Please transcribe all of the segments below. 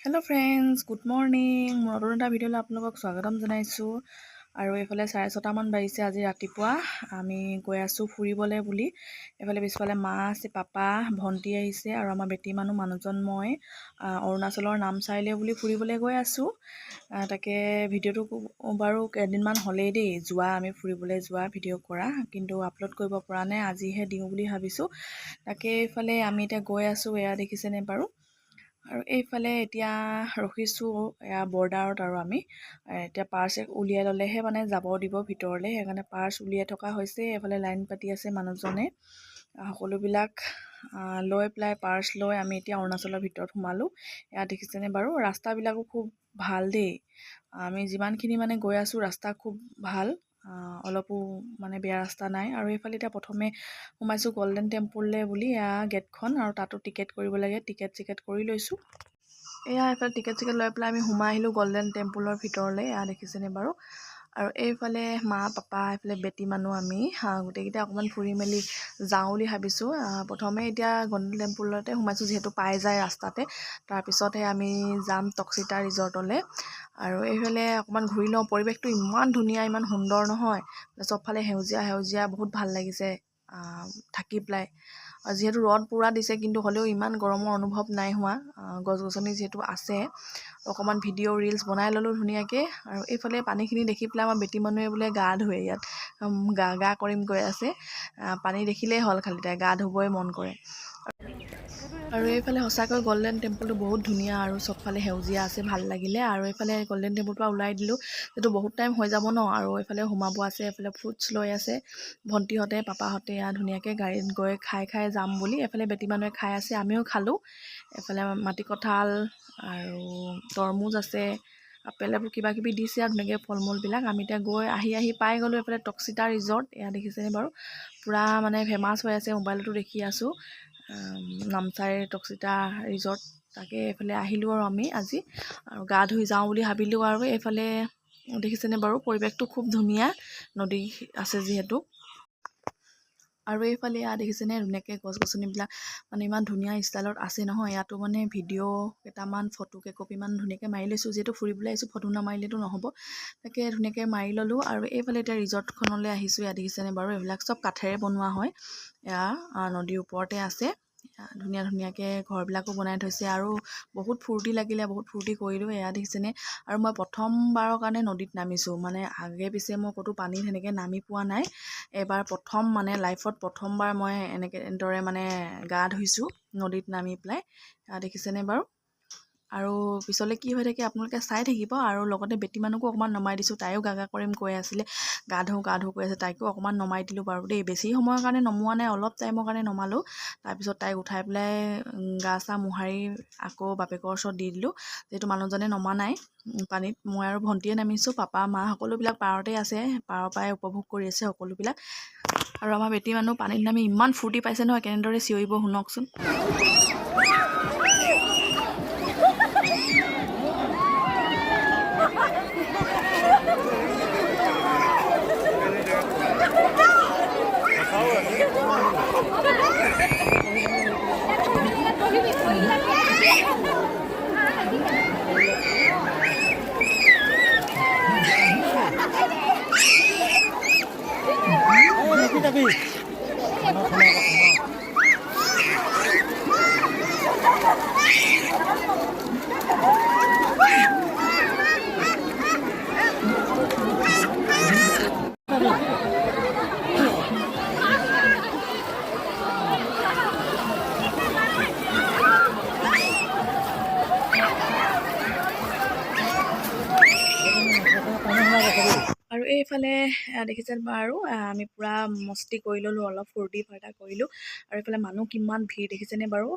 Hello' friends, good morning. মোৰ নতুন এটা ভিডিঅ'লৈ আপোনালোকক স্বাগতম জনাইছোঁ। আৰু এইফালে 6:30মান বাজিছে আজি ৰাতিপুৱা। আমি গৈ আছোঁ ফুৰিবলৈ বুলি। এইফালে পিছফালে মা আছে, পাপা, ভণ্টি আহিছে আৰু আমাৰ বেটী মানুহজন মই অৰুণাচলৰ নামচাইলৈ বুলি ফুৰিবলৈ গৈ আছোঁ। তাকে ভিডিঅ'টো বাৰু কেইদিনমান হ'লেই দেই আমি ফুৰিবলৈ যোৱা ভিডিঅ' কৰা, কিন্তু আপলোড কৰিব পৰা নাই। আজিহে দিওঁ বুলি ভাবিছোঁ। তাকে এইফালে আমি এতিয়া গৈ আছোঁ, এয়া দেখিছেনে বাৰু। আৰু এইফালে এতিয়া ৰখিছোঁ এয়া বৰ্ডাৰত। আৰু আমি এতিয়া পাৰ্চ উলিয়াই ল'লেহে মানে যাব দিব ভিতৰলৈ, সেইকাৰণে পাৰ্চ উলিয়াই থকা হৈছে। এইফালে লাইন পাতি আছে মানুহজনে। সকলোবিলাক লৈ পেলাই পাৰ্চ লৈ আমি এতিয়া অৰুণাচলৰ ভিতৰত সোমালোঁ। এয়া দেখিছেনে বাৰু, ৰাস্তাবিলাকো খুব ভাল দেই। আমি যিমানখিনি মানে গৈ আছোঁ ৰাস্তা খুব ভাল, অলপো মানে বেয়া ৰাস্তা নাই। আৰু এইফালে এতিয়া প্ৰথমে সোমাইছোঁ গল্ডেন টেম্পুললৈ বুলি, এয়া গেটখন, আৰু তাতো টিকেট কৰিব লাগে। টিকেট কৰি লৈছোঁ। এয়া এইফালে টিকেট লৈ পেলাই আমি সোমাই আহিলোঁ গল্ডেন টেম্পুলৰ ভিতৰলৈ। এয়া দেখিছেনে বাৰু। আৰু এইফালে মা, পাপা, এইফালে বেটী মানুহ, আমি গোটেইকেইটা অকণমান ফুৰি মেলি যাওঁ বুলি ভাবিছোঁ। প্ৰথমে এতিয়া গল্ডেন টেম্পুলতে সোমাইছোঁ, যিহেতু পাই যায় ৰাস্তাতে। তাৰপিছতহে আমি যাম টকচিতা ৰিজৰ্টলৈ। আৰু এইফালে অকণমান ঘূৰি লওঁ। পৰিৱেশটো ইমান ধুনীয়া, ইমান সুন্দৰ নহয়, চবফালে সেউজীয়া বহুত ভাল লাগিছে থাকি পেলাই। যিহেতু ৰ'দ পুৰা দিছে, কিন্তু হ'লেও ইমান গৰমৰ অনুভৱ নাই হোৱা। গছ গছনি যিহেতু আছে, অকণমান ভিডিঅ' ৰিলচ বনাই ল'লোঁ ধুনীয়াকৈ। আৰু এইফালে পানীখিনি দেখি পেলাই আমাৰ বেটী মানুহে বোলে গা ধুৱে ইয়াত, গা কৰিম গৈ আছে। পানী দেখিলেই হ'ল, খালি তাই গা ধুবই মন কৰে। আৰু এইফালে সঁচাকৈ গল্ডেন টেম্পুলটো বহুত ধুনীয়া, আৰু চবফালে সেউজীয়া আছে, ভাল লাগিলে। আৰু এইফালে গল্ডেন টেম্পুলৰ পৰা ওলাই দিলোঁ, যিহেতু বহুত টাইম হৈ যাব ন। আৰু এইফালে সোমাব আছে, এইফালে ফ্ৰুটছ লৈ আছে ভণ্টিহঁতে, পাপাহঁতে। ধুনীয়াকৈ গাড়ীত গৈ খাই যাম বুলি এইফালে বেটী মানুহে খাই আছে, আমিও খালোঁ। এইফালে মাটি কঁঠাল আৰু তৰমুজ আছে, আপেল, এইবোৰ কিবা কিবি দিছে আৰু ধুনীয়াকৈ ফল মূলবিলাক। আমি এতিয়া গৈ আহি পাই গ'লোঁ এইফালে টকচিতা ৰিজৰ্ট। এয়া দেখিছেনে বাৰু, পূৰা মানে ফেমাছ হৈ আছে, মোবাইলতো দেখি আছোঁ, নামচাই টকচিতা ৰিজৰ্ট। তাকে এইফালে আহিলোঁ আৰু আমি আজি, আৰু গা ধুই যাওঁ বুলি ভাবিলোঁ। আৰু এইফালে দেখিছেনে বাৰু, পৰিৱেশটো খুব ধুনীয়া, নদী আছে যিহেতু। আৰু এইফালে দেখিছেনে ধুনীয়াকৈ গছ গছনিবিলাক মানে ইমান ধুনীয়া ষ্টাইলত আছে নহয়। ইয়াতো মানে ভিডিঅ' কেইটামান, ফটো কেইকপিমান ধুনীয়াকৈ মাৰি লৈছোঁ, যিহেতু ফুৰিবলৈ আহিছোঁ, ফটো নামাৰিলেতো নহ'ব। তাকে ধুনীয়াকৈ মাৰি ল'লোঁ। আৰু এইফালে এতিয়া ৰিজৰ্টখনলৈ আহিছোঁ। ইয়াত দেখিছেনে বাৰু, এইবিলাক চব কাঠেৰে বনোৱা হয়। এয়া নদীৰ ওপৰতে আছে, ধুনীয়াকৈ ঘৰবিলাকো বনাই থৈছে। আৰু বহুত ফূৰ্তি লাগিলে, বহুত ফূৰ্তি কৰিলোঁ। এয়া দেখিছেনে। আৰু মই প্ৰথমবাৰৰ কাৰণে নদীত নামিছোঁ, মানে আগে পিছে মই ক'তো পানীত সেনেকৈ নামি পোৱা নাই। এবাৰ প্ৰথম, মানে লাইফত প্ৰথমবাৰ মই এনেদৰে মানে গা ধুইছোঁ নদীত নামি পেলাই। দেখিছেনে বাৰু। আৰু পিছলৈ কি হৈ থাকে আপোনালোকে চাই থাকিব। আৰু লগতে বেটী মানুহকো অকণমান নমাই দিছোঁ, তাইও গা কৰিম কৈ আছিলে, গা ধুওঁ কৈ আছে, তাইকো অকণমান নমাই দিলোঁ বাৰু দেই। বেছি সময়ৰ কাৰণে নমোৱা নাই, অলপ টাইমৰ কাৰণে নমালোঁ। তাৰপিছত তাইক উঠাই পেলাই গা চা মোহাৰি আকৌ বাপেকৰ ওচৰত দি দিলোঁ, যিহেতু মানুহজনে নমা নাই পানীত। মই আৰু ভণ্টিয়ে নামিছোঁ, পাপা মা সকলোবিলাক পাৰতে আছে, পাৰৰ পৰাই উপভোগ কৰি আছে সকলোবিলাক। আৰু আমাৰ বেটী মানুহ পানীত নামি ইমান ফূৰ্তি পাইছে নহয়, কেনেদৰে চিঞৰিব শুনকচোন। আৰু এইফালে দেখিছে বাৰু, আমি পূৰা মস্তি কৰি ল'লোঁ, অলপ ফূৰ্তি ফাৰ্তা কৰিলোঁ। আৰু এইফালে মানুহ কিমান ভিৰ দেখিছেনে বাৰু।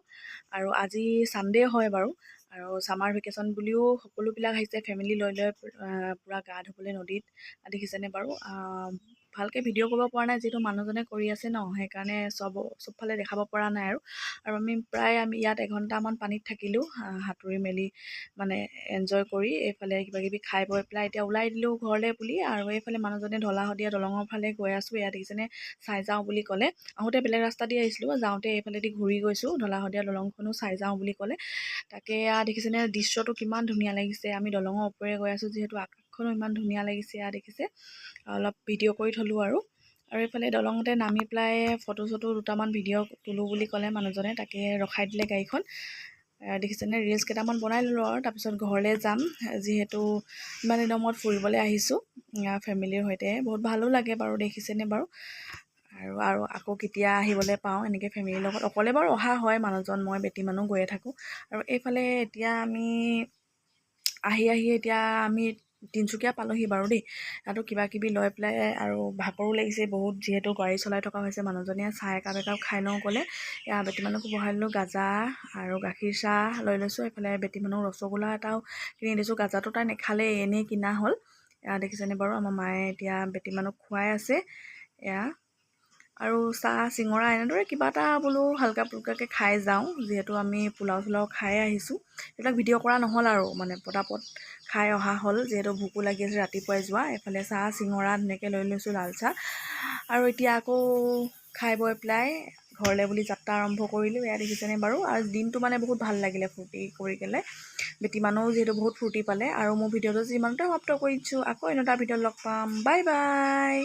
আৰু আজি ছানডে' হয় বাৰু, আৰু ছামাৰ ভেকেশ্যন বুলিও সকলোবিলাক আহিছে, ফেমিলি লৈ পূৰা গা ধুবলৈ নদীত। দেখিছেনে বাৰু, ভালকৈ ভিডিঅ' কৰিব পৰা নাই, যিহেতু মানুহজনে কৰি আছে ন, সেইকাৰণে চবফালে দেখাব পৰা নাই আৰু আমি ইয়াত এঘণ্টামান পানীত থাকিলোঁ, সাঁতুৰি মেলি মানে এনজয় কৰি এইফালে কিবাকিবি খাই বৈ পেলাই এতিয়া ওলাই দিলোঁ ঘৰলৈ বুলি। আৰু এইফালে মানুহজনে ঢলাশদিয়া দলঙৰ ফালে গৈ আছোঁ, ইয়াত দেখিছেনে চাই যাওঁ বুলি ক'লে। আহোঁতে বেলেগ ৰাস্তা দি আহিছিলোঁ, যাওঁতে এইফালেদি ঘূৰি গৈছোঁ, ঢলাশদিয়া দলংখনো চাই যাওঁ বুলি ক'লে। তাকে দেখিছেনে দৃশ্যটো কিমান ধুনীয়া লাগিছে। আমি দলঙৰ ওপৰে গৈ আছোঁ, যিহেতু আকাশখনো ইমান ধুনীয়া লাগিছে। দেখিছে, অলপ ভিডিঅ' কৰি থলোঁ আৰু এইফালে দলঙতে নামি পেলাই ফটো দুটামান ভিডিঅ' তোলোঁ বুলি ক'লে মানুহজনে, তাকে ৰখাই দিলে গাড়ীখন। দেখিছেনে ৰিলচ কেইটামান বনাই ল'লোঁ আৰু তাৰপিছত ঘৰলৈ যাম, যিহেতু ইমান দিনৰ মূৰত ফুৰিবলৈ আহিছোঁ ফেমিলিৰ সৈতে। বহুত ভালো লাগে বাৰু, দেখিছেনে বাৰু। আৰু আকৌ কেতিয়া আহিবলৈ পাওঁ এনেকৈ ফেমিলিৰ লগত। অকলে বাৰু অহা হয়, মানুহজন মই বেটি মানুহ গৈয়ে থাকোঁ। আৰু এইফালে এতিয়া আমি আহি এতিয়া আমি তিনিচুকীয়া পালোহি বাৰু দেই। তাতো কিবাকিবি লৈ পেলাই আৰু ভাগৰো লাগিছে বহুত, যিহেতু গাড়ী চলাই থকা হৈছে। মানুহজনে চাহ একাপ খাই লওঁ ক'লে। বেটি মানুহকো বহাই ল'লোঁ, গাজা আৰু গাখীৰ চাহ লৈ লৈছোঁ। এইফালে বেটি মানুহক ৰসগোল্লা এটাও কিনি দিছোঁ, গাজাটো তাই নেখালেই, এনেই কিনা হ'ল। দেখিছেনে বাৰু, আমাৰ মায়ে এতিয়া বেটি মানুহক খুৱাই আছে। আৰু চাহ চিঙৰা এনেদৰে কিবা এটা বোলো হালকা ফুলকাকৈ খাই যাওঁ, যিহেতু আমি পোলাও খাই আহিছোঁ। এইবিলাক ভিডিঅ' কৰা নহ'ল আৰু মানে পটাপট খাই অহা হ'ল, যিহেতু ভোকো লাগি আছে, ৰাতিপুৱাই যোৱা। এইফালে চাহ চিঙৰা ধুনীয়াকৈ লৈ লৈছোঁ, লাল চাহ। আৰু এতিয়া আকৌ খাই বৈ পেলাই ঘৰলৈ বুলি যাত্ৰা আৰম্ভ কৰিলোঁ। দেখিছেনে বাৰু। আৰু দিনটো মানে বহুত ভাল লাগিলে ফূৰ্তি কৰি পেলাই। বেটি মানুহো যিহেতু বহুত ফূৰ্তি পালে। আৰু মোৰ ভিডিঅ'টো যিমানতে সমাপ্ত কৰিছোঁ, আকৌ এটা ভিডিঅ'ত লগ পাম। Bye bye.